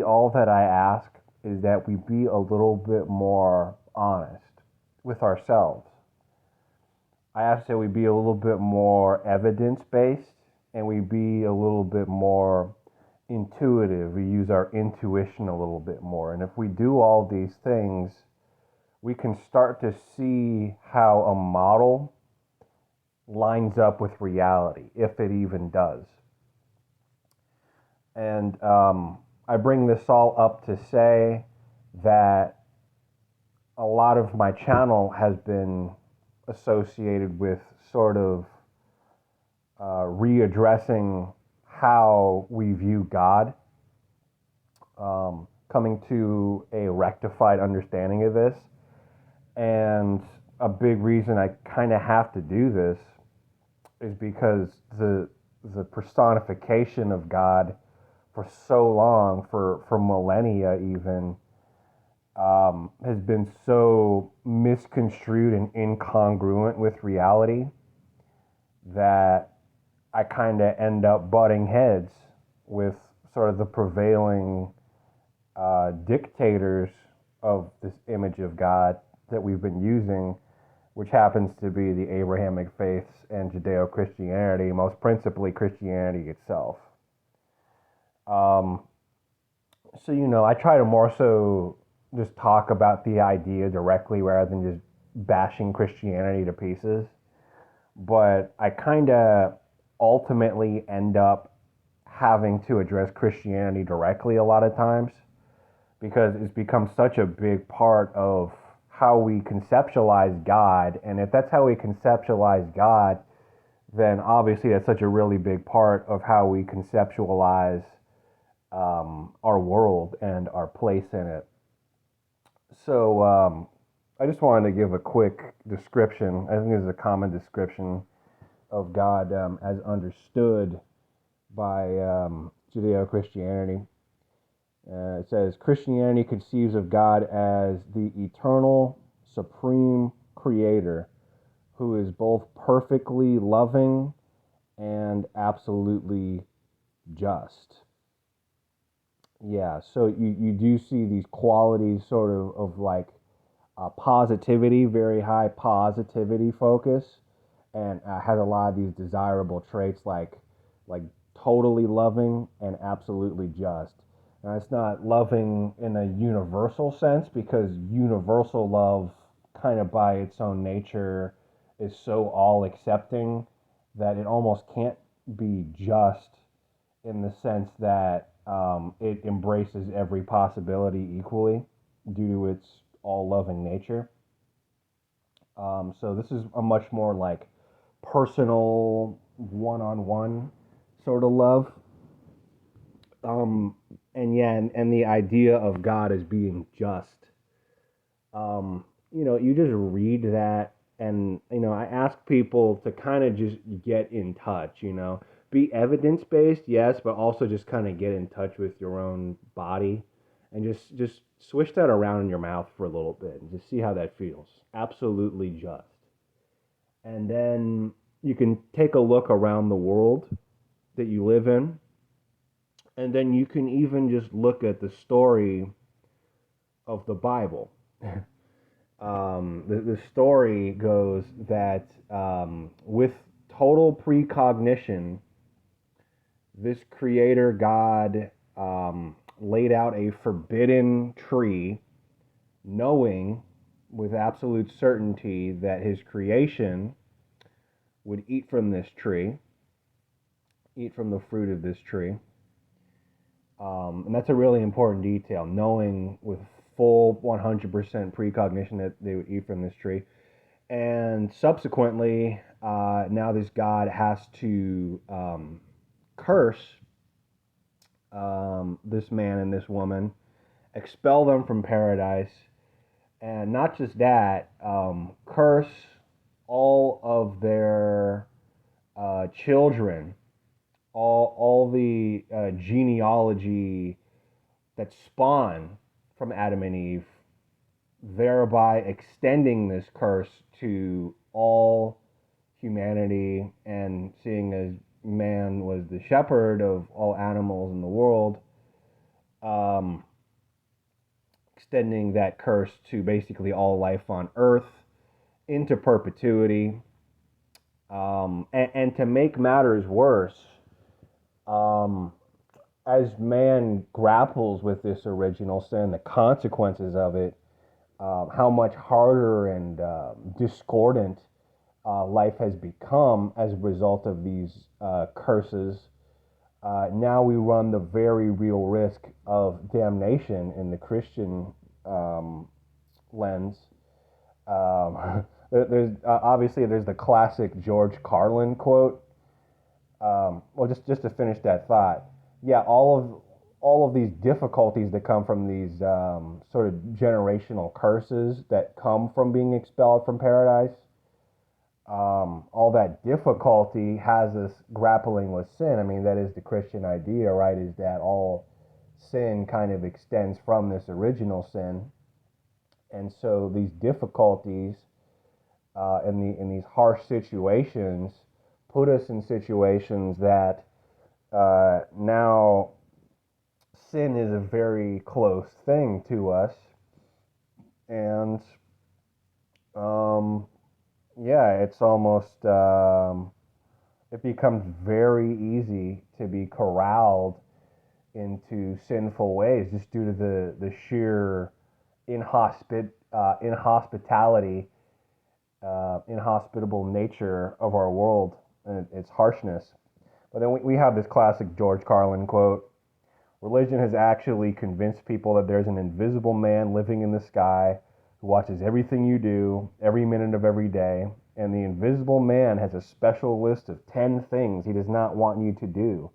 all that I ask is that we be a little bit more honest with ourselves. I ask that we be a little bit more evidence based and we be a little bit more intuitive. We use our intuition a little bit more. And if we do all these things, we can start to see how a model lines up with reality, if it even does. And I bring this all up to say that a lot of my channel has been associated with sort of readdressing how we view God, coming to a rectified understanding of this. And a big reason I kind of have to do this is because the personification of God for so long, for millennia even, has been so misconstrued and incongruent with reality that I kind of end up butting heads with sort of the prevailing dictators of this image of God that we've been using, which happens to be the Abrahamic faiths and Judeo-Christianity, most principally Christianity itself. So, I try to more so just talk about the idea directly rather than just bashing Christianity to pieces. But I kind of ultimately end up having to address Christianity directly a lot of times because it's become such a big part of how we conceptualize God. And if that's how we conceptualize God, then obviously that's such a really big part of how we conceptualize our world and our place in it. So I just wanted to give a quick description. I think this is a common description of God as understood by Judeo-Christianity. It says, Christianity conceives of God as the eternal, supreme creator who is both perfectly loving and absolutely just. Yeah, so you do see these qualities sort of like positivity, very high positivity focus, and has a lot of these desirable traits like totally loving and absolutely just. Now, it's not loving in a universal sense because universal love, kind of by its own nature, is so all accepting that it almost can't be just in the sense that it embraces every possibility equally due to its all loving nature. So this is a much more like personal, one-on-one sort of love. And yeah, and the idea of God as being just. You just read that, and I ask people to kind of just get in touch. Be evidence based, yes, but also just kind of get in touch with your own body, and just swish that around in your mouth for a little bit, and just see how that feels. Absolutely just. And then you can take a look around the world that you live in, and then you can even just look at the story of the Bible. The story goes that with total precognition, this creator God laid out a forbidden tree, knowing with absolute certainty that his creation would eat from this tree, eat from the fruit of this tree. And that's a really important detail, knowing with full 100% precognition that they would eat from this tree. And subsequently, now this God has to curse this man and this woman, expel them from paradise, and not just that, curse all of their children, all the genealogy that spawn from Adam and Eve, thereby extending this curse to all humanity. And seeing as man was the shepherd of all animals in the world, um, extending that curse to basically all life on Earth into perpetuity. And to make matters worse, um, as man grapples with this original sin, the consequences of it, how much harder and discordant life has become as a result of these curses. Now we run the very real risk of damnation in the Christian um, lens. There's obviously there's the classic George Carlin quote. Well, just to finish that thought, yeah, all of these difficulties that come from these sort of generational curses that come from being expelled from paradise, all that difficulty has us grappling with sin. I mean, that is the Christian idea, right? Is that all sin kind of extends from this original sin, and so these difficulties in these harsh situations put us in situations that now sin is a very close thing to us, and um, yeah, it's almost it becomes very easy to be corralled into sinful ways just due to the sheer inhospitality, inhospitable nature of our world and its harshness. But then we have this classic George Carlin quote: religion has actually convinced people that there's an invisible man living in the sky who watches everything you do, every minute of every day. And the invisible man has a special list of 10 things he does not want you to do.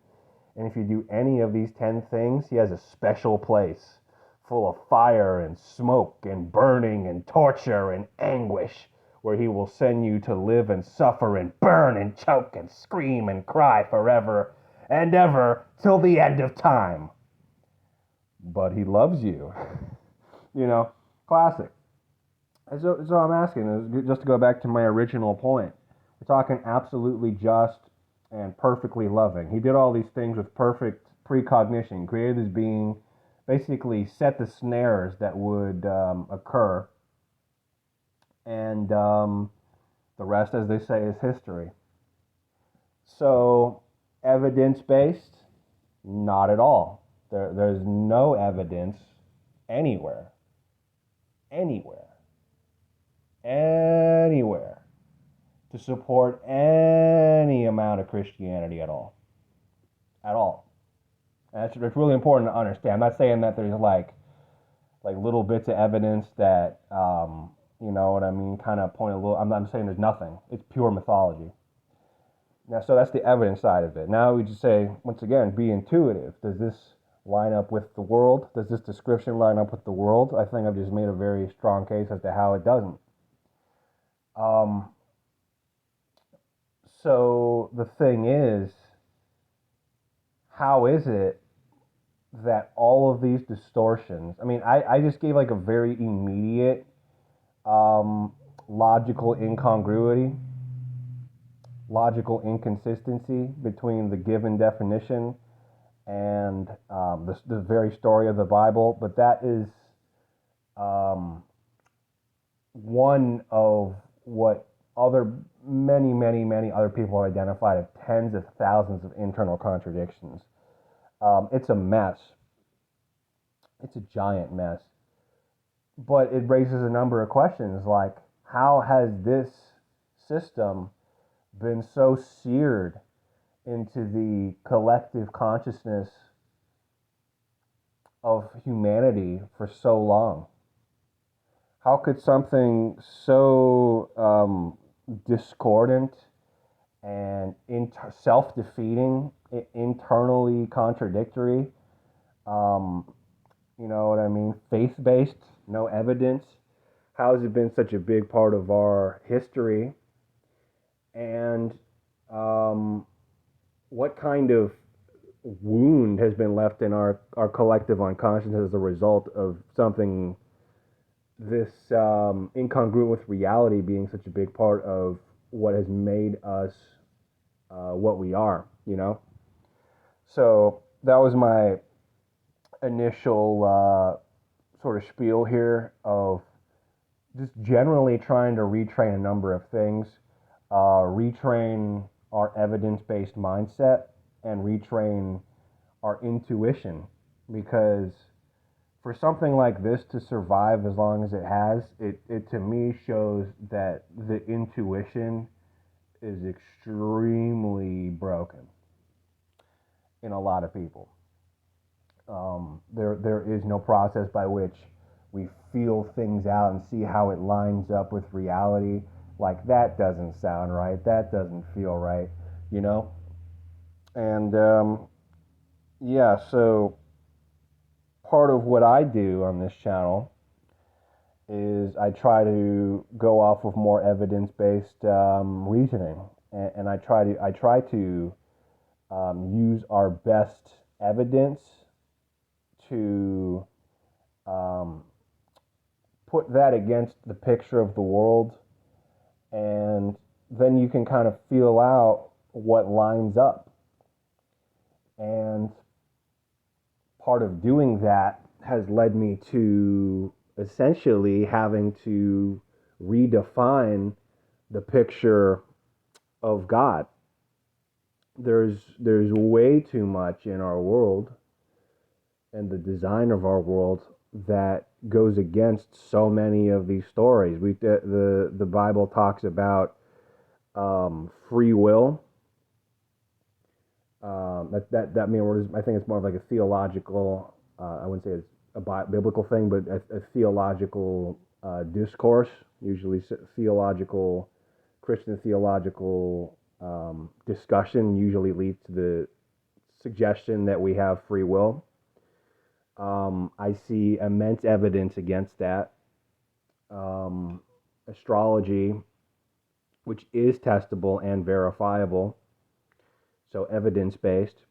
And if you do any of these 10 things, he has a special place full of fire and smoke and burning and torture and anguish where he will send you to live and suffer and burn and choke and scream and cry forever and ever till the end of time. But he loves you. You know, classic. So I'm asking, just to go back to my original point, we're talking absolutely just and perfectly loving. He did all these things with perfect precognition, created this being, basically set the snares that would occur, and the rest, as they say, is history. So, evidence based? Not at all. There's no evidence anywhere, anywhere, anywhere to support any amount of Christianity at all. At all. And that's really important to understand. I'm not saying that there's like little bits of evidence that you know what I mean, kind of point a little. I'm saying there's nothing. It's pure mythology. Now, so that's the evidence side of it. Now we just say, once again, be intuitive. Does this line up with the world? Does this description line up with the world? I think I've just made a very strong case as to how it doesn't. Um, so the thing is, how is it that all of these distortions, I mean, I just gave like a very immediate um, logical incongruity, logical inconsistency between the given definition and the very story of the Bible, but that is um, one of what other many other people have identified of tens of thousands of internal contradictions. It's a mess. It's a giant mess. But it raises a number of questions like, how has this system been so seared into the collective consciousness of humanity for so long? How could something so discordant and self-defeating, internally contradictory, um, you know what I mean, faith-based, no evidence, how has it been such a big part of our history? And um, what kind of wound has been left in our collective unconscious as a result of something this incongruent with reality being such a big part of what has made us what we are, you know? So that was my initial sort of spiel here of just generally trying to retrain a number of things, retrain our evidence-based mindset and retrain our intuition, because for something like this to survive as long as it has, it to me shows that the intuition is extremely broken in a lot of people. There is no process by which we feel things out and see how it lines up with reality. Like, that doesn't sound right. That doesn't feel right, you know? And yeah, so part of what I do on this channel is I try to go off of more evidence-based reasoning, and I try to use our best evidence to um, put that against the picture of the world, and then you can kind of feel out what lines up. And part of doing that has led me to essentially having to redefine the picture of God. There's way too much in our world and the design of our world that goes against so many of these stories. The Bible talks about free will. That means, I think it's more of like a theological. I wouldn't say it's a biblical thing, but a theological discourse. Usually, theological Christian theological discussion usually leads to the suggestion that we have free will. I see immense evidence against that. Astrology, which is testable and verifiable, so evidence-based,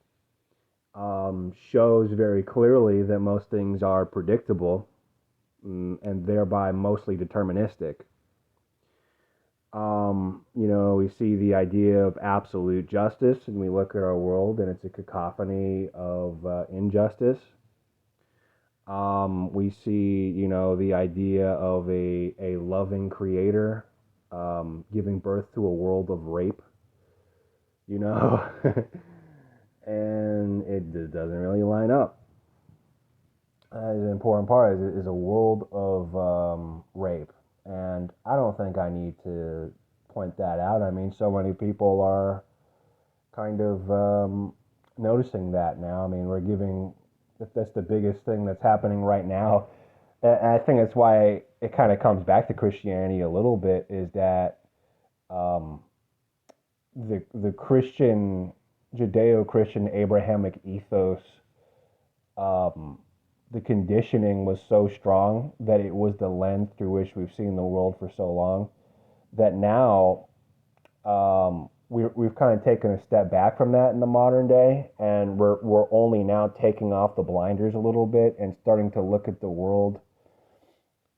shows very clearly that most things are predictable, and thereby mostly deterministic. We see the idea of absolute justice, and we look at our world, and it's a cacophony of injustice. We see, the idea of a loving creator giving birth to a world of rape, and it just doesn't really line up. The important part is a world of rape, and I don't think I need to point that out. I mean, so many people are kind of noticing that now. I mean, that's the biggest thing that's happening right now. And I think that's why it kind of comes back to Christianity a little bit, is that um, the Christian, Judeo-Christian Abrahamic ethos, um, the conditioning was so strong that it was the lens through which we've seen the world for so long, that now we've kind of taken a step back from that in the modern day, and we're only now taking off the blinders a little bit and starting to look at the world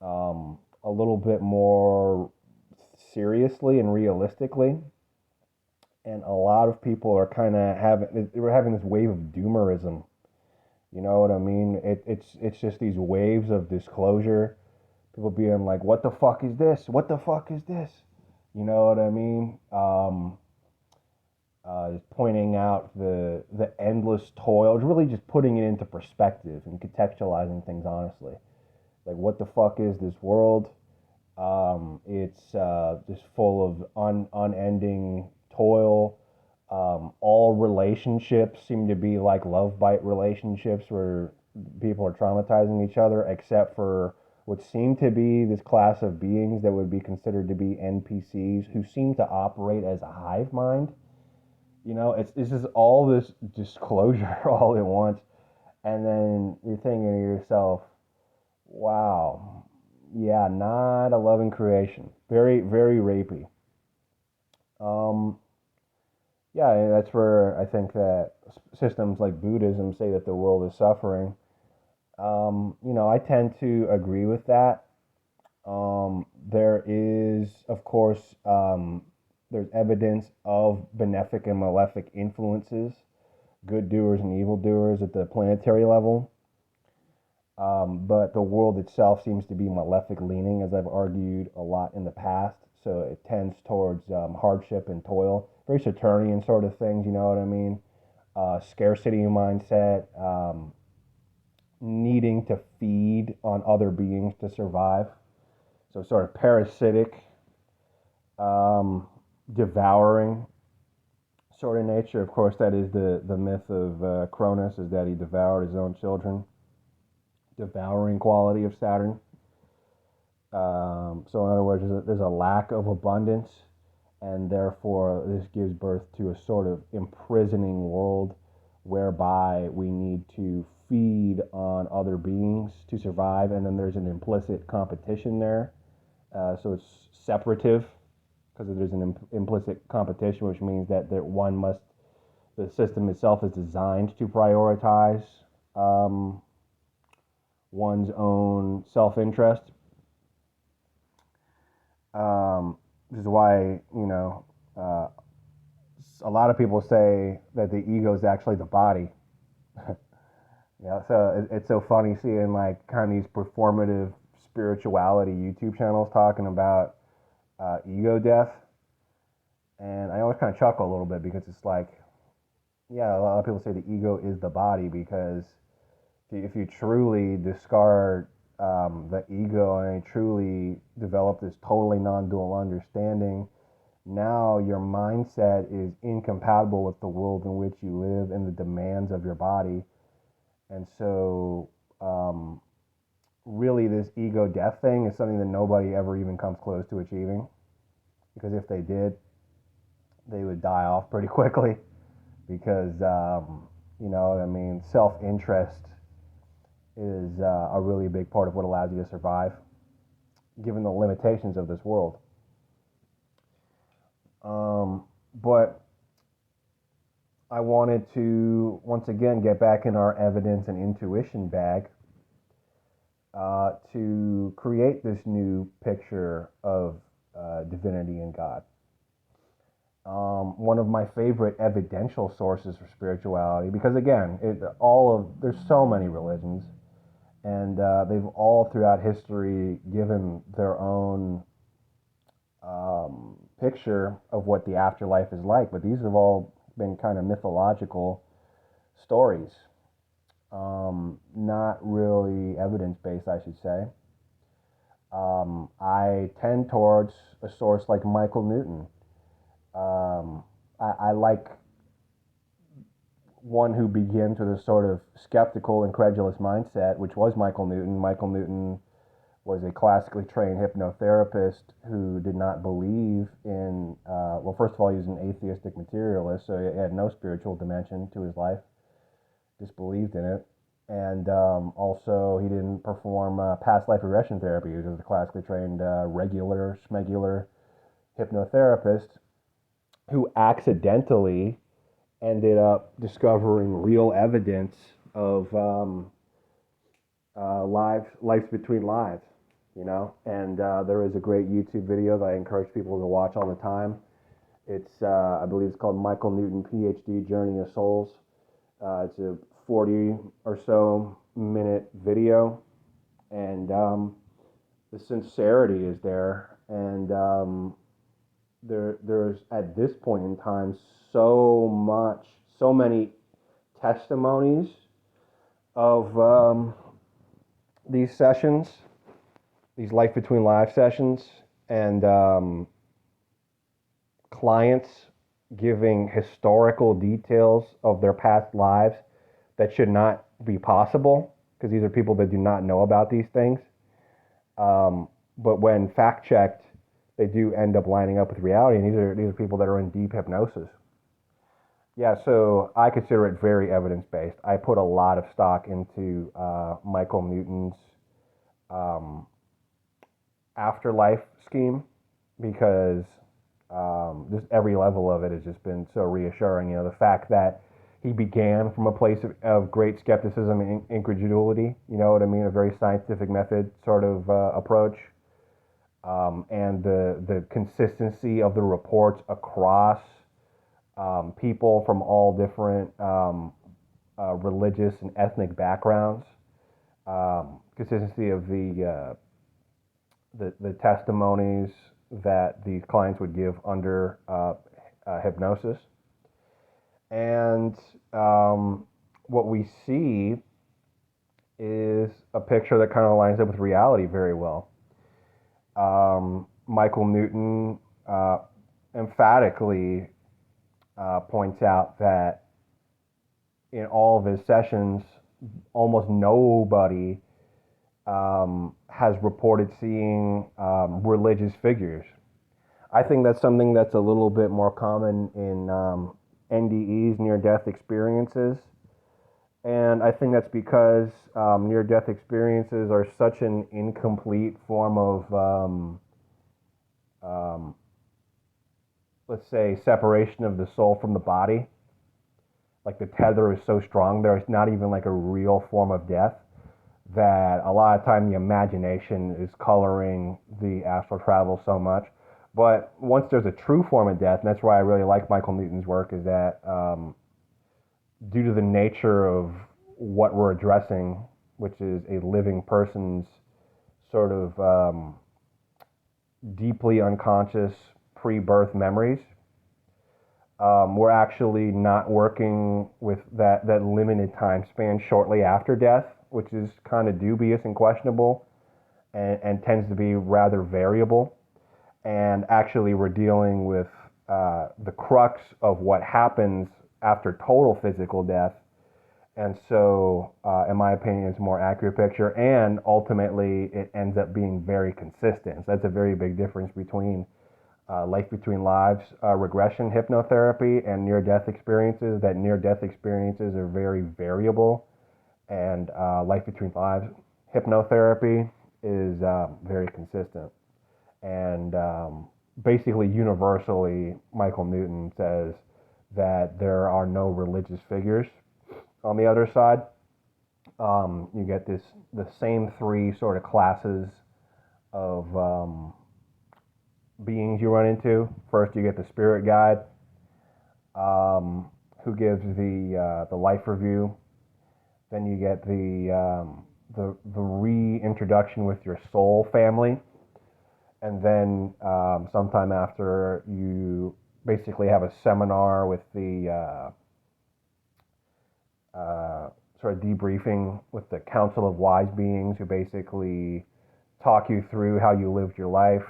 a little bit more seriously and realistically. And a lot of people are kind of we're having this wave of doomerism. You know what I mean? It's just these waves of disclosure. People being like, "What the fuck is this? What the fuck is this?" You know what I mean? Just pointing out the endless toil, really just putting it into perspective and contextualizing things honestly. Like, what the fuck is this world? It's just full of unending toil. All relationships seem to be like love bite relationships where people are traumatizing each other, except for what seem to be this class of beings that would be considered to be NPCs, who seem to operate as a hive mind. It's just all this disclosure all at once, and then you're thinking to yourself, wow, yeah, not a loving creation. Very, very rapey. Um, yeah, and that's where I think that systems like Buddhism say that the world is suffering. I tend to agree with that. There is, of course, there's evidence of benefic and malefic influences, good doers and evil doers at the planetary level. But the world itself seems to be malefic leaning, as I've argued a lot in the past. So it tends towards hardship and toil, very Saturnian sort of things, you know what I mean? Scarcity mindset, needing to feed on other beings to survive. So sort of parasitic, um, devouring sort of nature. Of course, that is the myth of Cronus, is that he devoured his own children. Devouring quality of Saturn. So in other words, there's a lack of abundance, and therefore this gives birth to a sort of imprisoning world whereby we need to feed on other beings to survive, and then there's an implicit competition there. So it's separative because there's an implicit competition, which means that one must, the system itself is designed to prioritize um, one's own self-interest. This is why, a lot of people say that the ego is actually the body. So it's so funny seeing like kind of these performative spirituality YouTube channels talking about ego death, and I always kind of chuckle a little bit because it's like, yeah, a lot of people say the ego is the body because if you truly discard the ego and truly develop this totally non-dual understanding, now your mindset is incompatible with the world in which you live and the demands of your body. And so, really, this ego death thing is something that nobody ever even comes close to achieving. Because if they did, they would die off pretty quickly. Because, I mean, self interest is a really big part of what allows you to survive, given the limitations of this world. But I wanted to once again get back in our evidence and intuition bag to create this new picture of divinity and God. One of my favorite evidential sources for spirituality, because again, there's so many religions, and they've all throughout history given their own picture of what the afterlife is like, but these have all been kind of mythological stories, not really evidence based, I should say. I tend towards a source like Michael Newton. I like one who begins with a sort of skeptical, incredulous mindset, which was Michael Newton. Michael Newton was a classically trained hypnotherapist who did not believe in, well, first of all, he was an atheistic materialist, so he had no spiritual dimension to his life, disbelieved in it. And also, he didn't perform past life regression therapy. He was a classically trained, regular, schmegular hypnotherapist who accidentally ended up discovering real evidence of lives between lives, And there is a great YouTube video that I encourage people to watch all the time. It's, I believe it's called Michael Newton, PhD, Journey of Souls. It's a 40 or so minute video, and the sincerity is there, and there's at this point in time so many testimonies of these sessions, these life between life sessions, and clients giving historical details of their past lives that should not be possible because these are people that do not know about these things. But when fact checked, they do end up lining up with reality, and these are people that are in deep hypnosis. Yeah, so I consider it very evidence based. I put a lot of stock into Michael Newton's um, afterlife scheme because just every level of it has just been so reassuring. The fact that he began from a place of great skepticism and incredulity, you know what I mean, a very scientific method sort of approach, and the consistency of the reports across people from all different religious and ethnic backgrounds. consistency of the testimonies that these clients would give under hypnosis. And what we see is a picture that kind of lines up with reality very well. Michael Newton emphatically points out that in all of his sessions, almost nobody has reported seeing religious figures. I think that's something that's a little bit more common in NDEs, near-death experiences. And I think that's because near-death experiences are such an incomplete form of, um, let's say, separation of the soul from the body. Like the tether is so strong, there's not even like a real form of death, that a lot of time the imagination is coloring the astral travel so much. But once there's a true form of death, and that's why I really like Michael Newton's work, is that due to the nature of what we're addressing, which is a living person's sort of deeply unconscious pre-birth memories, we're actually not working with that limited time span shortly after death, which is kind of dubious and questionable, and tends to be rather variable. And actually, we're dealing with the crux of what happens after total physical death. And so, in my opinion, it's a more accurate picture. And ultimately, it ends up being very consistent. So that's a very big difference between life between lives regression hypnotherapy and near-death experiences. That near-death experiences are very variable, and life between lives hypnotherapy is very consistent. And basically, universally, Michael Newton says that there are no religious figures on the other side. You get the same three sort of classes of beings you run into. First, you get the spirit guide, who gives the life review. Then you get the reintroduction with your soul family, and then sometime after, you basically have a seminar with the sort of debriefing with the Council of Wise Beings, who basically talk you through how you lived your life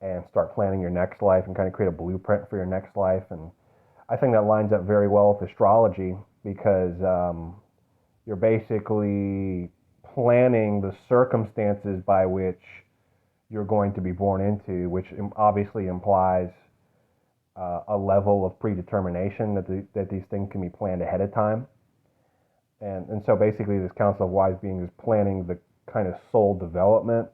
and start planning your next life and kind of create a blueprint for your next life. And I think that lines up very well with astrology, because you're basically planning the circumstances by which you're going to be born into, which obviously implies a level of predetermination that these things can be planned ahead of time. And so basically, this Council of Wise Beings is planning the kind of soul development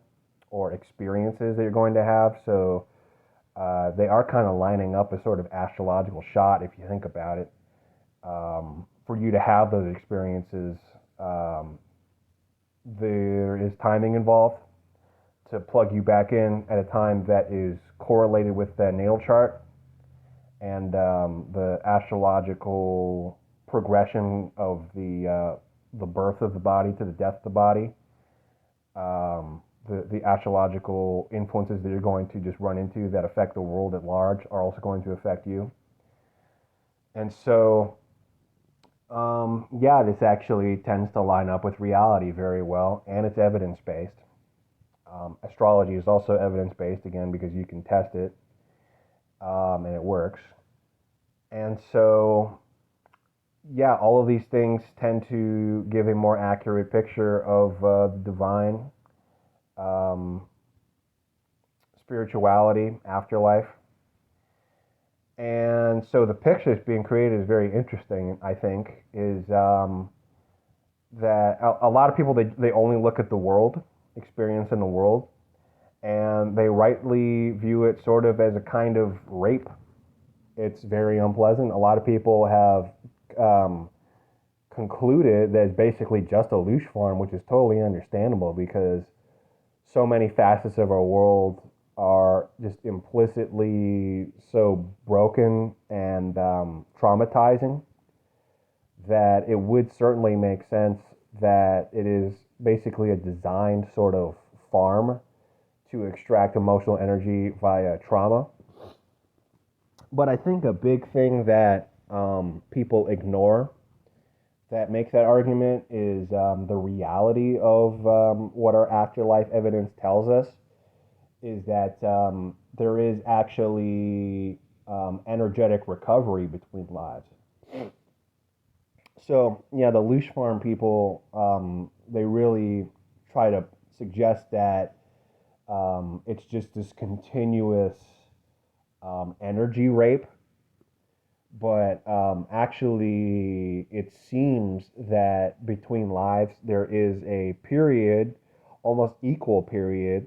or experiences that you're going to have. So they are kind of lining up a sort of astrological shot, if you think about it. For you to have those experiences, there is timing involved to plug you back in at a time that is correlated with the natal chart and the astrological progression of the birth of the body to the death of the body. The astrological influences that you're going to just run into that affect the world at large are also going to affect you. And so, yeah, this actually tends to line up with reality very well, and it's evidence-based. Astrology is also evidence-based, again, because you can test it, and it works. And so, yeah, all of these things tend to give a more accurate picture of the divine, spirituality, afterlife. And so the picture that's being created is very interesting, I think, is that a lot of people, they only look at the world, experience in the world, and they rightly view it sort of as a kind of rape. It's very unpleasant. A lot of people have concluded that it's basically just a louche form, which is totally understandable, because so many facets of our world are just implicitly so broken and traumatizing that it would certainly make sense that it is basically a designed sort of farm to extract emotional energy via trauma. But I think a big thing that people ignore that makes that argument is the reality of what our afterlife evidence tells us is that there is actually energetic recovery between lives. So yeah, the Loosh Farm people, they really try to suggest that it's just this continuous energy rape, but actually, it seems that between lives there is a period, almost equal period,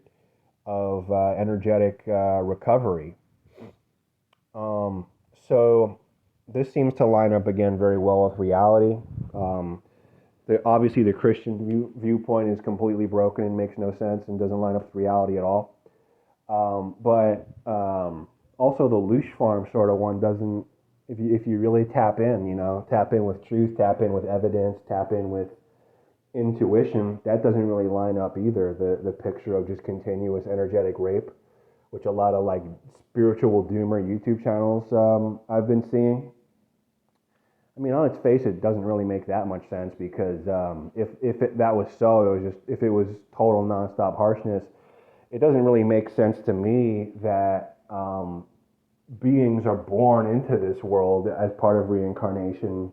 of energetic recovery. Um, so this seems to line up again very well with reality. Um, Obviously, the Christian viewpoint is completely broken and makes no sense and doesn't line up with reality at all. But also the Loosh Farm sort of one doesn't. If you really tap in, tap in with truth, tap in with evidence, tap in with intuition, that doesn't really line up either. The picture of just continuous energetic rape, which a lot of like spiritual doomer YouTube channels I've been seeing. I mean, on its face, it doesn't really make that much sense because that was so, it was just if it was total nonstop harshness, it doesn't really make sense to me that beings are born into this world as part of reincarnation,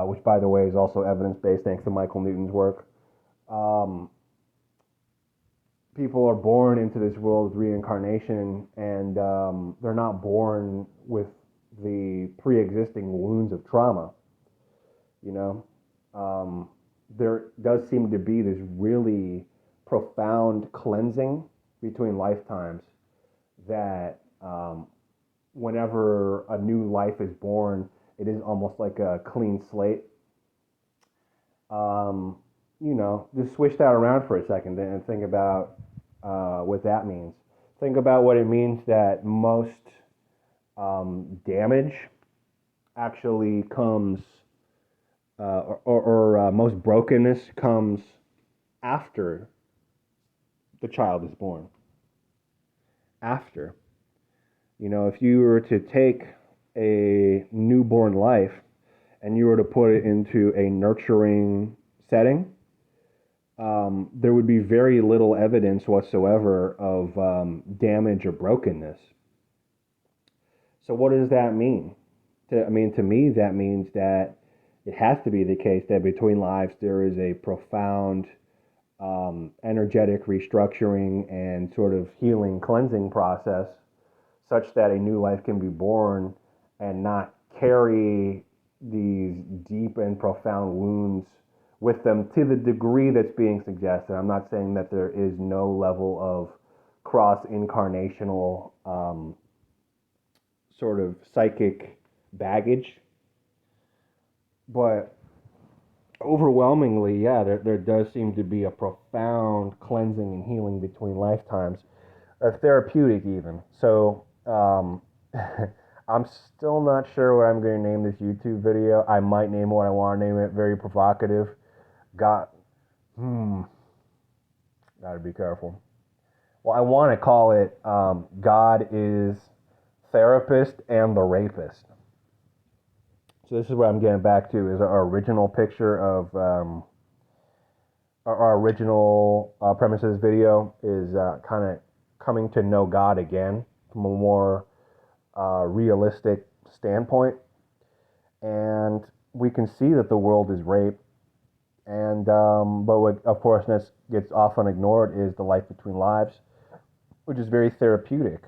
which, by the way, is also evidence based thanks to Michael Newton's work. Um, People are born into this world of reincarnation, and they're not born with the pre-existing wounds of trauma. You know, there does seem to be this really profound cleansing between lifetimes that whenever a new life is born, it is almost like a clean slate. Um, just switch that around for a second and think about what that means. Think about what it means that most damage actually comes, or most brokenness comes after the child is born. After. If you were to take a newborn life and you were to put it into a nurturing setting, there would be very little evidence whatsoever of damage or brokenness. So what does that mean? To me, that means that it has to be the case that between lives there is a profound energetic restructuring and sort of healing, cleansing process such that a new life can be born and not carry these deep and profound wounds with them to the degree that's being suggested. I'm not saying that there is no level of cross-incarnational sort of psychic baggage, but overwhelmingly, yeah, there does seem to be a profound cleansing and healing between lifetimes, or therapeutic even. So, I'm still not sure what I'm going to name this YouTube video. I might name it what I want to name it. Very provocative. Got, gotta be careful. Well, I want to call it God is Therapist and the Rapist. So this is what I'm getting back to, is our original picture of, our original premise of this video is kind of coming to know God again from a more realistic standpoint. And we can see that the world is rape. And but what, of course, gets often ignored is the life between lives, which is very therapeutic.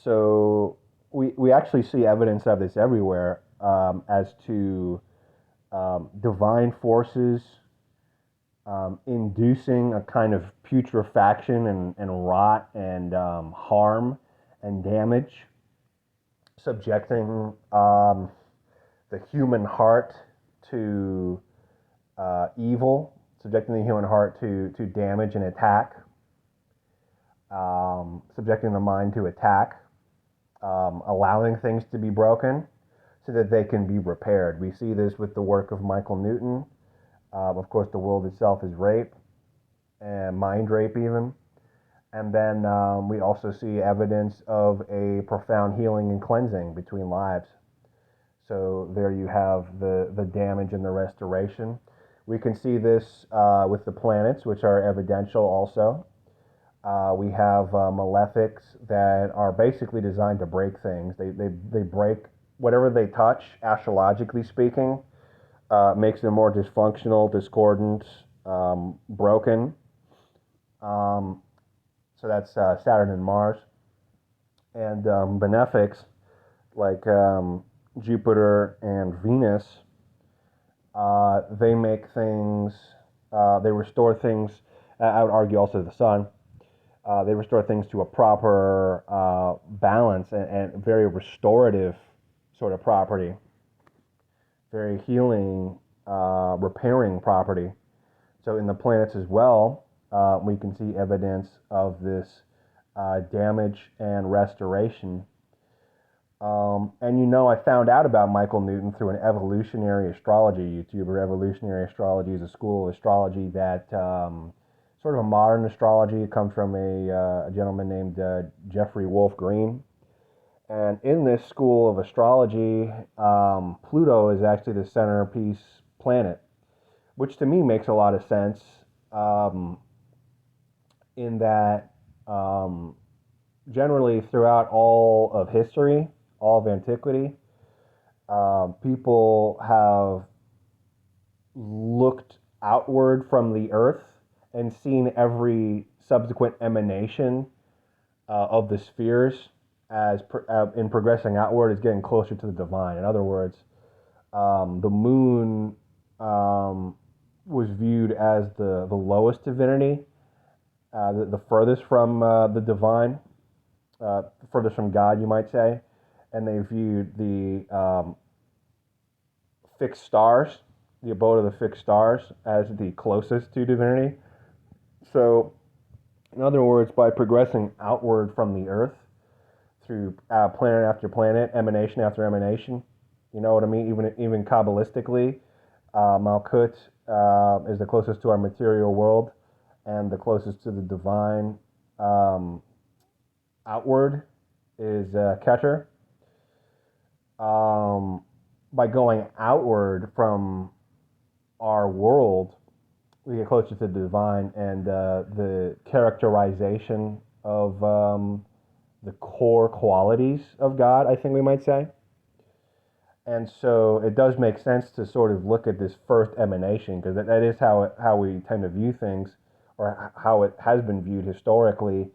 So we actually see evidence of this everywhere, as to divine forces inducing a kind of putrefaction and rot and harm and damage, subjecting the human heart to evil, subjecting the human heart to damage and attack, subjecting the mind to attack, allowing things to be broken so that they can be repaired. We see this with the work of Michael Newton. Of course, the world itself is rape and mind rape, even. And then we also see evidence of a profound healing and cleansing between lives. So there you have the damage and the restoration. We can see this with the planets, which are evidential also. We have malefics that are basically designed to break things. They break whatever they touch, astrologically speaking, makes them more dysfunctional, discordant, broken. Um, so that's Saturn and Mars. And benefics like Jupiter and Venus, they make things, they restore things. I would argue also the Sun. They restore things to a proper balance and very restorative sort of property, very healing, repairing property. So in the planets as well, we can see evidence of this damage and restoration. And I found out about Michael Newton through an evolutionary astrology YouTuber. Evolutionary astrology is a school of astrology that sort of a modern astrology. It comes from a gentleman named Jeffrey Wolf Green. And in this school of astrology, Pluto is actually the centerpiece planet, which to me makes a lot of sense um, in that generally throughout all of history, all of antiquity, people have looked outward from the earth and seen every subsequent emanation of the spheres as in progressing outward is getting closer to the divine. In other words, the moon was viewed as the lowest divinity, the furthest from the divine, furthest from God, you might say, and they viewed the fixed stars, the abode of the fixed stars, as the closest to divinity. So, in other words, by progressing outward from the earth through planet after planet, emanation after emanation, you know what I mean? Even Kabbalistically, Malkut is the closest to our material world and the closest to the divine. Outward is Keter. By going outward from our world, we get closer to the divine and the characterization of the core qualities of God, I think we might say. And so it does make sense to sort of look at this first emanation because that is how we tend to view things, or how it has been viewed historically.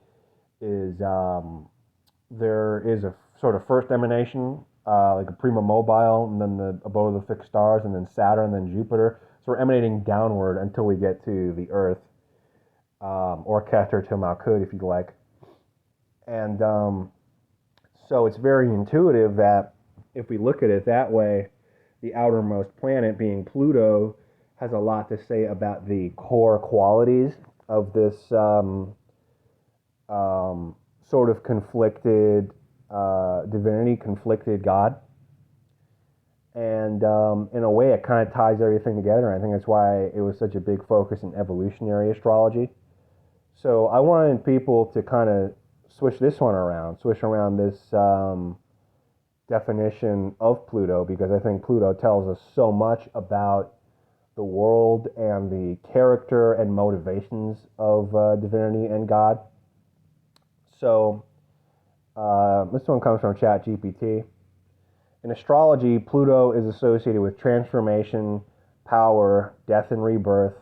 Is there is a sort of first emanation, like a prima mobile, and then the abode of the fixed stars, and then Saturn, and then Jupiter. So we're emanating downward until we get to the Earth, or Keter to Malkut, if you like. And so it's very intuitive that if we look at it that way, the outermost planet, being Pluto, has a lot to say about the core qualities of this sort of conflicted divinity, conflicted God. And in a way, it kind of ties everything together. I think that's why it was such a big focus in evolutionary astrology. So I wanted people to kind of switch around this definition of Pluto, because I think Pluto tells us so much about the world and the character and motivations of divinity and God. So this one comes from ChatGPT. In astrology, Pluto is associated with transformation, power, death and rebirth,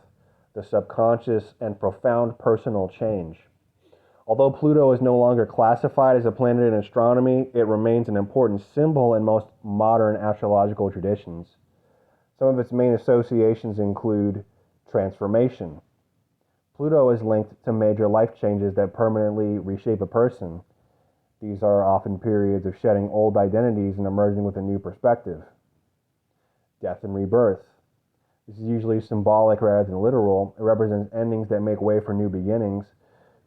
the subconscious, and profound personal change. Although Pluto is no longer classified as a planet in astronomy, it remains an important symbol in most modern astrological traditions. Some of its main associations include transformation. Pluto is linked to major life changes that permanently reshape a person. These are often periods of shedding old identities and emerging with a new perspective. Death and rebirth. This is usually symbolic rather than literal. It represents endings that make way for new beginnings,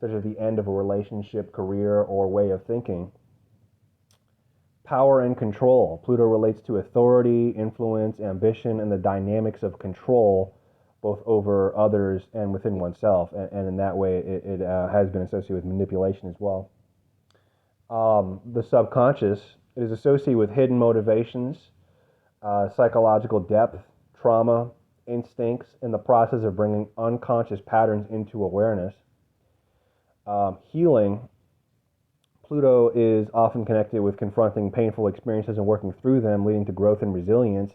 such as the end of a relationship, career, or way of thinking. Power and control. Pluto relates to authority, influence, ambition, and the dynamics of control both over others and within oneself. And in that way, it has been associated with manipulation as well. The subconscious is associated with hidden motivations, psychological depth, trauma, instincts, and the process of bringing unconscious patterns into awareness. Healing, Pluto is often connected with confronting painful experiences and working through them, leading to growth and resilience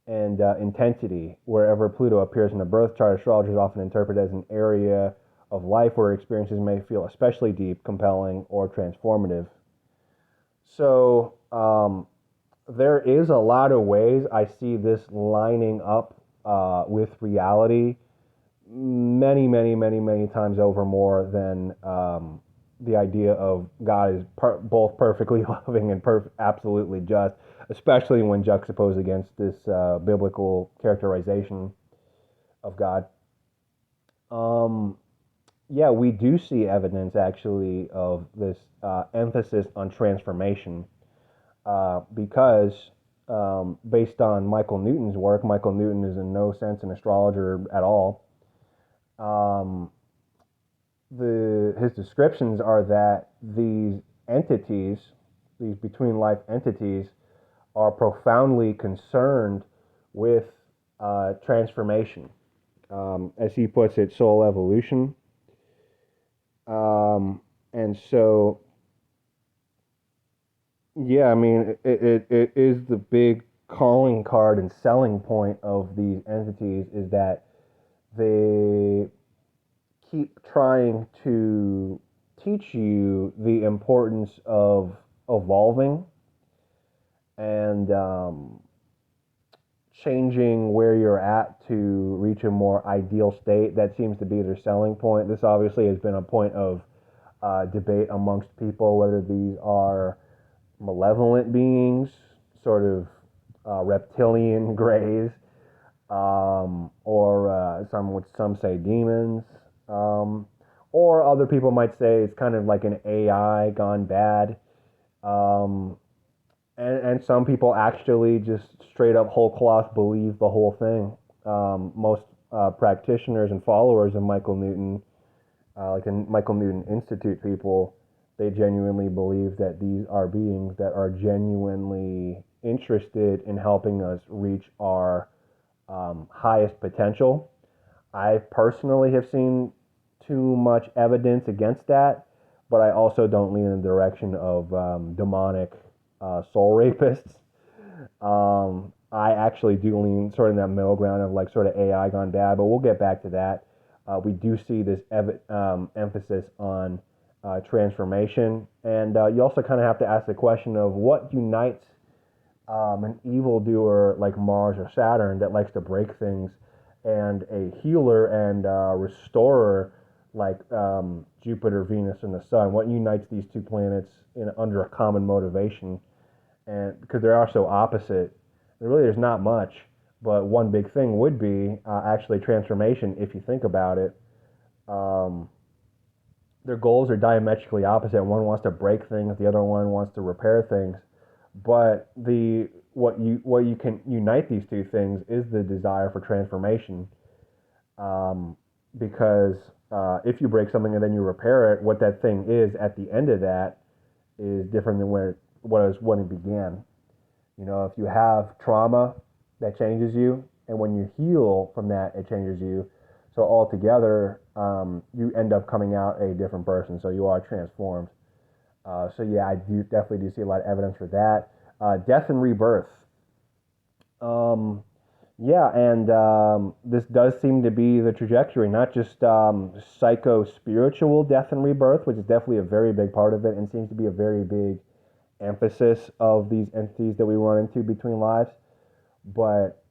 and intensity. Wherever Pluto appears in a birth chart, astrologers often interpret it as an area of life where experiences may feel especially deep, compelling, or transformative. So there is a lot of ways I see this lining up with reality many, many, many, many times over more than the idea of God is both perfectly loving and absolutely just, especially when juxtaposed against this biblical characterization of God. Um, yeah, we do see evidence actually of this emphasis on transformation because based on Michael Newton's work, Michael Newton is in no sense an astrologer at all. Um, his descriptions are that these entities, these between life entities, are profoundly concerned with transformation. As he puts it, soul evolution. And so, yeah, I mean, it is the big calling card and selling point of these entities is that they keep trying to teach you the importance of evolving and changing where you're at to reach a more ideal state. That seems to be their selling point. This obviously has been a point of debate amongst people whether these are malevolent beings, sort of reptilian grays, or some say demons, or other people might say it's kind of like an AI gone bad. Um, and some people actually just straight up whole cloth believe the whole thing. Most practitioners and followers of Michael Newton, like the Michael Newton Institute people, they genuinely believe that these are beings that are genuinely interested in helping us reach our highest potential. I personally have seen too much evidence against that, but I also don't lean in the direction of demonic soul rapists. I actually do lean sort of in that middle ground of like sort of AI gone bad, but we'll get back to that. We do see this emphasis on transformation, and you also kind of have to ask the question of what unites an evildoer like Mars or Saturn that likes to break things, and a healer and restorer like Jupiter, Venus, and the Sun. What unites these two planets under a common motivation? And because they are so opposite, there's not much. But one big thing would be actually transformation. If you think about it, um, their goals are diametrically opposite. One wants to break things, the other one wants to repair things. But what you can unite these two things is the desire for transformation. Because if you break something and then you repair it, what that thing is at the end of that is different than where what was when it began. You know, if you have trauma, that changes you, and when you heal from that, it changes you. So altogether, you end up coming out a different person. So you are transformed. So yeah, I do definitely do see a lot of evidence for that. Death and rebirth. Um, yeah, and this does seem to be the trajectory, not just psycho-spiritual death and rebirth, which is definitely a very big part of it, and seems to be a very big emphasis of these entities that we run into between lives, but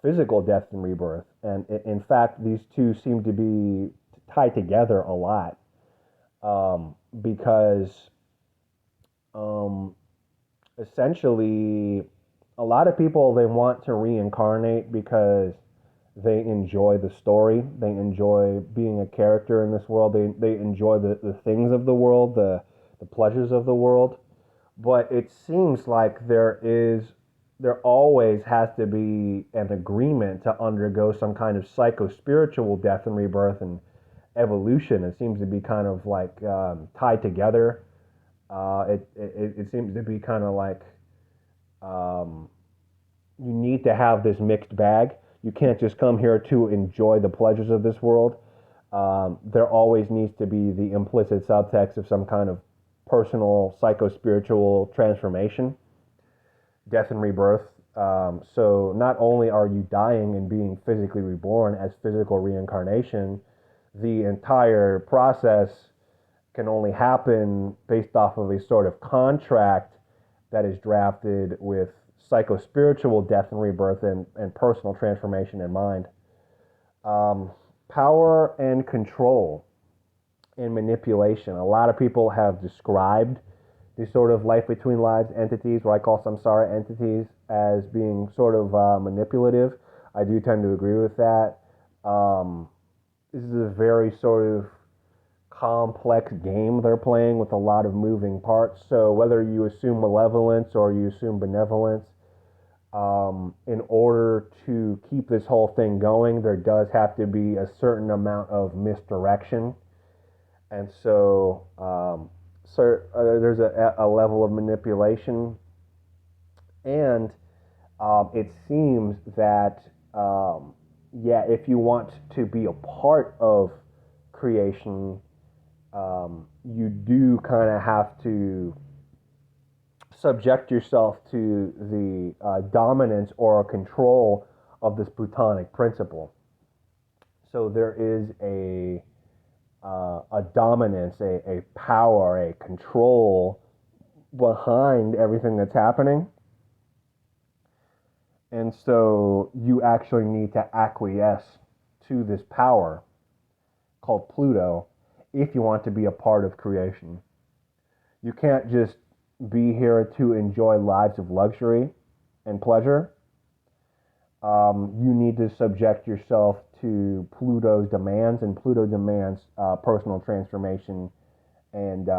physical death and rebirth. And in fact, these two seem to be tied together a lot because um, essentially a lot of people they want to reincarnate because they enjoy the story, they enjoy being a character in this world, they enjoy the things of the world, the pleasures of the world. But it seems like there is there always has to be an agreement to undergo some kind of psycho-spiritual death and rebirth and evolution. It seems to be kind of like tied together. It seems to be kind of like um, you need to have this mixed bag. You can't just come here to enjoy the pleasures of this world. There always needs to be the implicit subtext of some kind of personal psycho-spiritual transformation, death and rebirth. So not only are you dying and being physically reborn as physical reincarnation, the entire process can only happen based off of a sort of contract that is drafted with psycho-spiritual death and rebirth and personal transformation in mind. Um, Power and control and manipulation. A lot of people have described these sort of life between lives entities, what I call samsara entities, as being sort of manipulative. I do tend to agree with that. Um, this is a very sort of complex game they're playing with a lot of moving parts. So whether you assume malevolence or you assume benevolence, in order to keep this whole thing going, there does have to be a certain amount of misdirection. And there's a level of manipulation. And it seems that, yeah, if you want to be a part of creation, you do kind of have to subject yourself to the dominance or control of this Plutonic principle. So there is a dominance, a power, a control behind everything that's happening. And so you actually need to acquiesce to this power called Pluto if you want to be a part of creation. You can't just be here to enjoy lives of luxury and pleasure. You need to subject yourself to Pluto's demands, and Pluto demands personal transformation and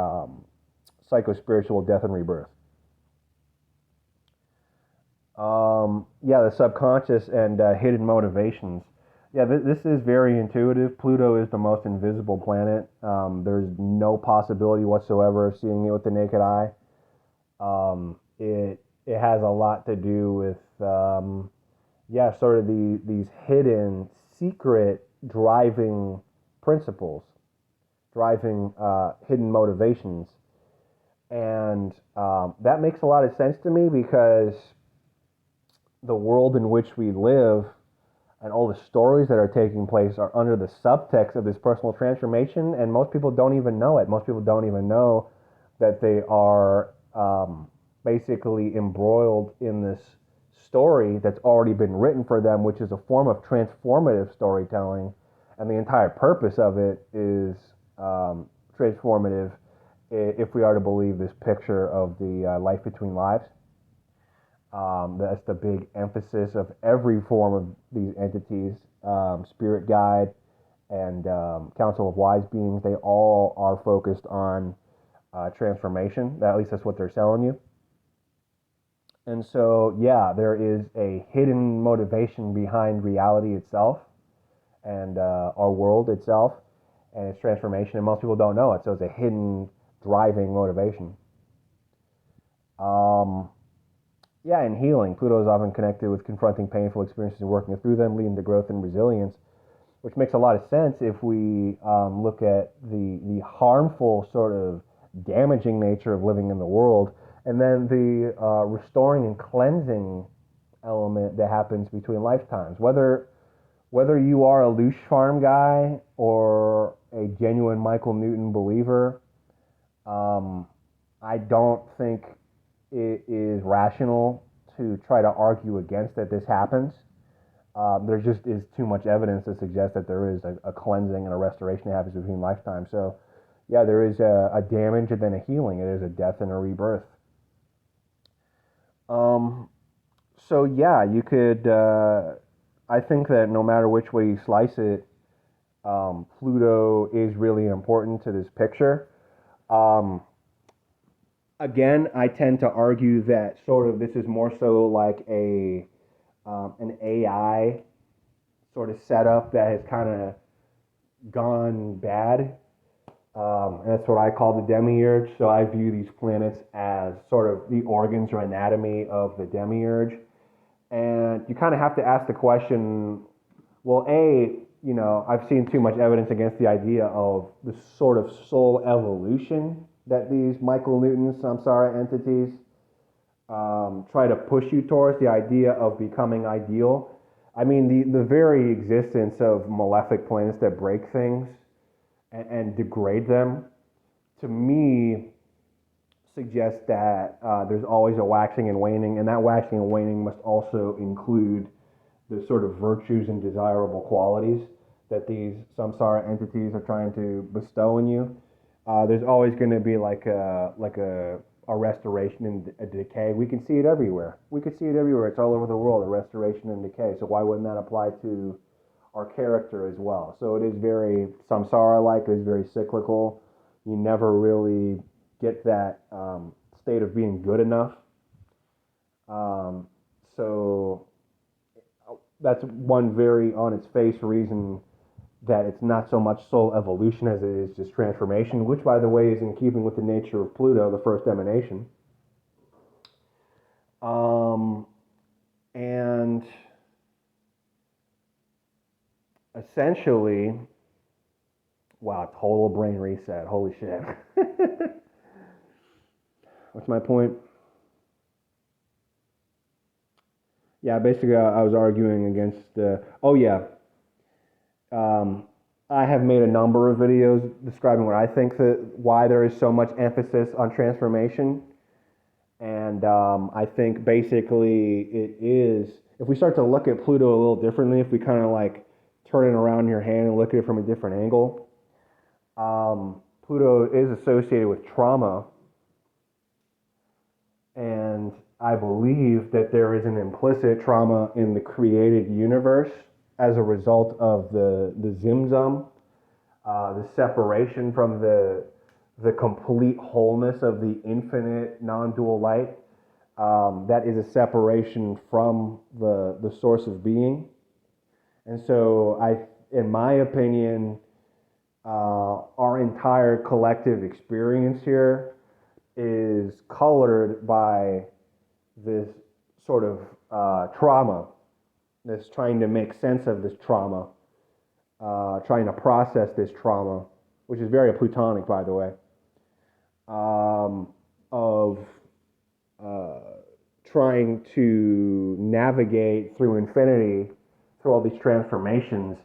psycho-spiritual death and rebirth. Yeah, the subconscious and hidden motivations. Yeah, this is very intuitive. Pluto is the most invisible planet. There's no possibility whatsoever of seeing it with the naked eye. It has a lot to do with yeah, sort of these hidden, secret driving principles, driving hidden motivations, and that makes a lot of sense to me because the world in which we live and all the stories that are taking place are under the subtext of this personal transformation, and most people don't even know it. Most people don't even know that they are basically embroiled in this story that's already been written for them, which is a form of transformative storytelling, and the entire purpose of it is transformative if we are to believe this picture of the life between lives. That's the big emphasis of every form of these entities, spirit guide and council of wise beings. They all are focused on transformation. At least that's what they're selling you. And so, yeah, there is a hidden motivation behind reality itself and our world itself and its transformation, and most people don't know it. So it's a hidden driving motivation. Um, Yeah, and healing. Pluto is often connected with confronting painful experiences and working through them, leading to growth and resilience, which makes a lot of sense if we look at the harmful, sort of damaging nature of living in the world, and then the restoring and cleansing element that happens between lifetimes. Whether you are a Lush Farm guy or a genuine Michael Newton believer, um, I don't think it is rational to try to argue against that this happens. There just is too much evidence to suggest that there is a cleansing and a restoration that happens between lifetimes. So, yeah, there is a damage and then a healing. It is a death and a rebirth. Um, so, yeah, you could. I think that no matter which way you slice it, Pluto is really important to this picture. Um, Again, I tend to argue that sort of this is more so like an AI sort of setup that has kind of gone bad. And that's what I call the demiurge. So I view these planets as sort of the organs or anatomy of the demiurge. And you kind of have to ask the question, well, I've seen too much evidence against the idea of the sort of soul evolution that these Michael Newton samsara entities try to push you towards, the idea of becoming ideal. I mean, the very existence of malefic planets that break things and degrade them, to me, suggests that there's always a waxing and waning, and that waxing and waning must also include the sort of virtues and desirable qualities that these samsara entities are trying to bestow in you. There's always going to be like a restoration and a decay. We can see it everywhere. We can see it everywhere. It's all over the world, a restoration and decay. So why wouldn't that apply to our character as well? So it is very samsara-like. It is very cyclical. You never really get that state of being good enough. So that's one very on its face reason that it's not so much soul evolution as it is just transformation, which, by the way, is in keeping with the nature of Pluto, the first emanation. And essentially, wow, total brain reset. Holy shit. What's my point? Yeah, basically, I was arguing against. I have made a number of videos describing what I think why there is so much emphasis on transformation, and I think basically it is. If we start to look at Pluto a little differently, if we kind of like turn it around in your hand and look at it from a different angle, Pluto is associated with trauma, and I believe that there is an implicit trauma in the created universe as a result of the Zimzum, the separation from the complete wholeness of the infinite non-dual light. That is a separation from the source of being. And so in my opinion, our entire collective experience here is colored by this sort of trauma, this trying to make sense of this trauma, trying to process this trauma, which is very Plutonic, by the way, of trying to navigate through infinity, through all these transformations,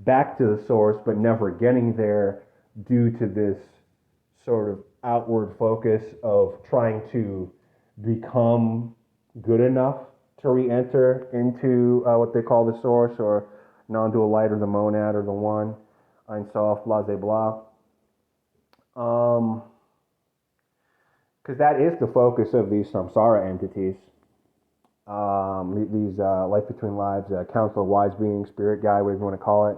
back to the source, but never getting there due to this sort of outward focus of trying to become good enough to re-enter into what they call the source or non-dual light or the monad or the one, Ein Sof, blah, blah, blah. Because that is the focus of these samsara entities. These Life Between Lives, Council of Wise Beings, Spirit Guide, whatever you want to call it.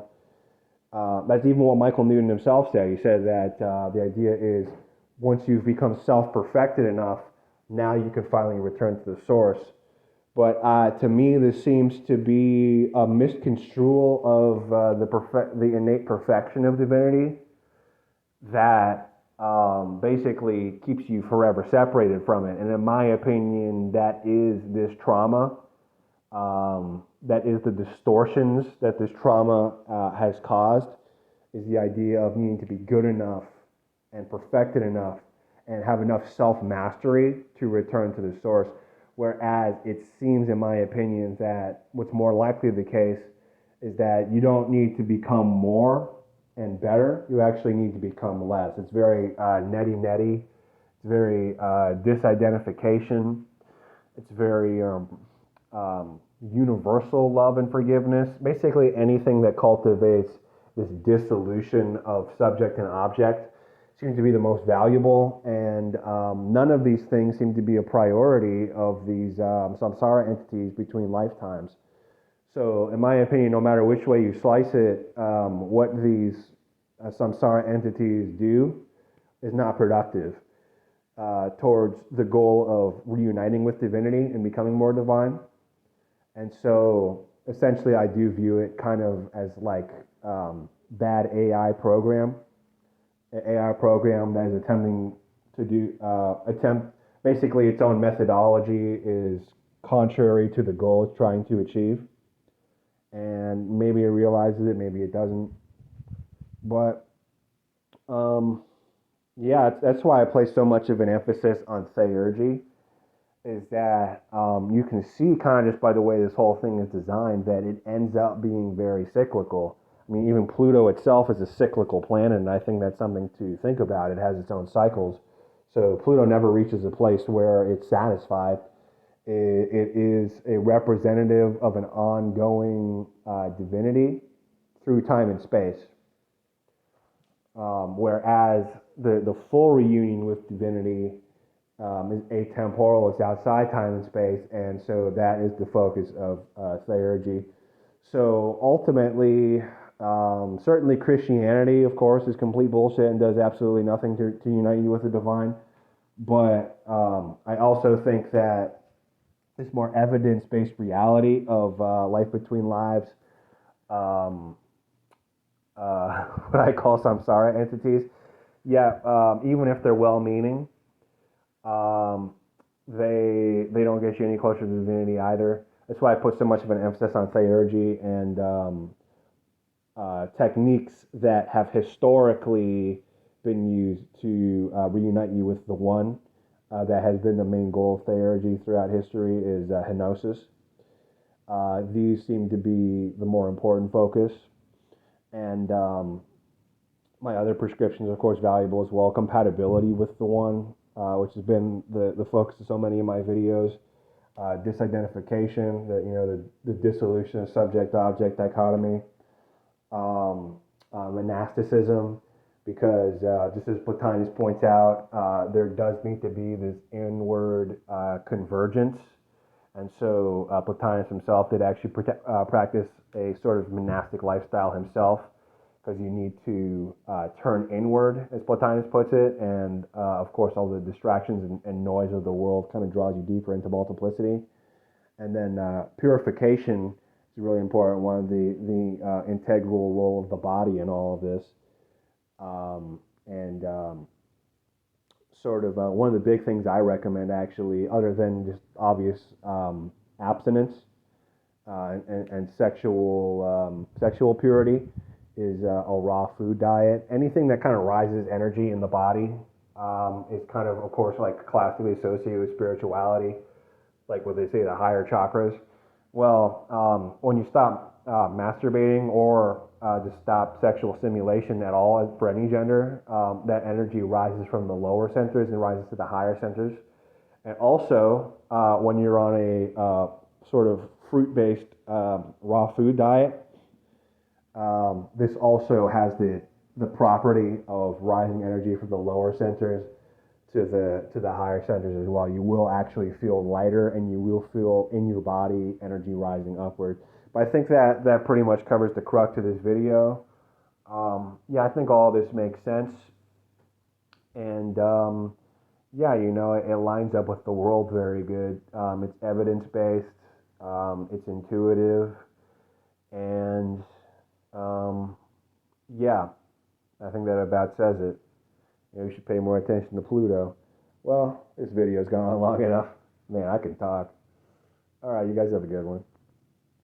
That's even what Michael Newton himself said. He said that the idea is once you've become self-perfected enough, now you can finally return to the source. But to me, this seems to be a misconstrual of the innate perfection of divinity that basically keeps you forever separated from it. And in my opinion, that is this trauma. That is the distortions that this trauma has caused, is the idea of needing to be good enough and perfected enough and have enough self-mastery to return to the source. Whereas it seems, in my opinion, that what's more likely the case is that you don't need to become more and better. You actually need to become less. It's very neti-neti. It's very disidentification. It's very universal love and forgiveness. Basically anything that cultivates this dissolution of subject and object seems to be the most valuable, and none of these things seem to be a priority of these samsara entities between lifetimes. So in my opinion, no matter which way you slice it, what these samsara entities do is not productive. towards the goal of reuniting with divinity and becoming more divine. And so essentially, I do view it kind of as like bad AI program that is attempting to do attempt basically its own methodology is contrary to the goal it's trying to achieve, and maybe it realizes it, maybe it doesn't. But um, yeah, that's why I place so much of an emphasis on theurgy. Is that you can see kind of just by the way this whole thing is designed that it ends up being very cyclical. I mean, even Pluto itself is a cyclical planet, and I think that's something to think about. It has its own cycles. So Pluto never reaches a place where it's satisfied. It is a representative of an ongoing divinity through time and space. Whereas the full reunion with divinity is atemporal, it's outside time and space, and so that is the focus of theurgy. So ultimately, certainly Christianity, of course, is complete bullshit and does absolutely nothing to unite you with the divine. But I also think that this more evidence-based reality of life between lives, um, what I call samsara entities, yeah, even if they're well-meaning, um, they don't get you any closer to divinity either. That's why I put so much of an emphasis on theurgy and techniques that have historically been used to reunite you with the one. That has been the main goal of theurgy throughout history is henosis. These seem to be the more important focus. And my other prescriptions, of course, valuable as well. Compatibility with the one, which has been the focus of so many of my videos. Disidentification, the dissolution of subject-object dichotomy. Monasticism, because just as Plotinus points out, there does need to be this inward convergence. And so Plotinus himself did actually practice a sort of monastic lifestyle himself, because you need to turn inward, as Plotinus puts it, and of course all the distractions and noise of the world kind of draws you deeper into multiplicity. And then purification is a really important one, the integral role of the body in all of this. And sort of one of the big things I recommend, actually, other than just obvious abstinence and sexual purity, is a raw food diet. Anything that kind of rises energy in the body is kind of course, like classically associated with spirituality, like what they say, the higher chakras. Well, when you stop masturbating or just stop sexual stimulation at all for any gender, that energy rises from the lower centers and rises to the higher centers. And also, when you're on a sort of fruit-based raw food diet, this also has the property of rising energy from the lower centers to the higher centers as well. You will actually feel lighter, and you will feel in your body energy rising upward. But I think that pretty much covers the crux of this video. Yeah, I think all this makes sense, and yeah, it lines up with the world very good. It's evidence based, it's intuitive, and yeah, I think that about says it. We should pay more attention to Pluto. Well, this video's gone on long enough. Man, I can talk. All right, you guys have a good one.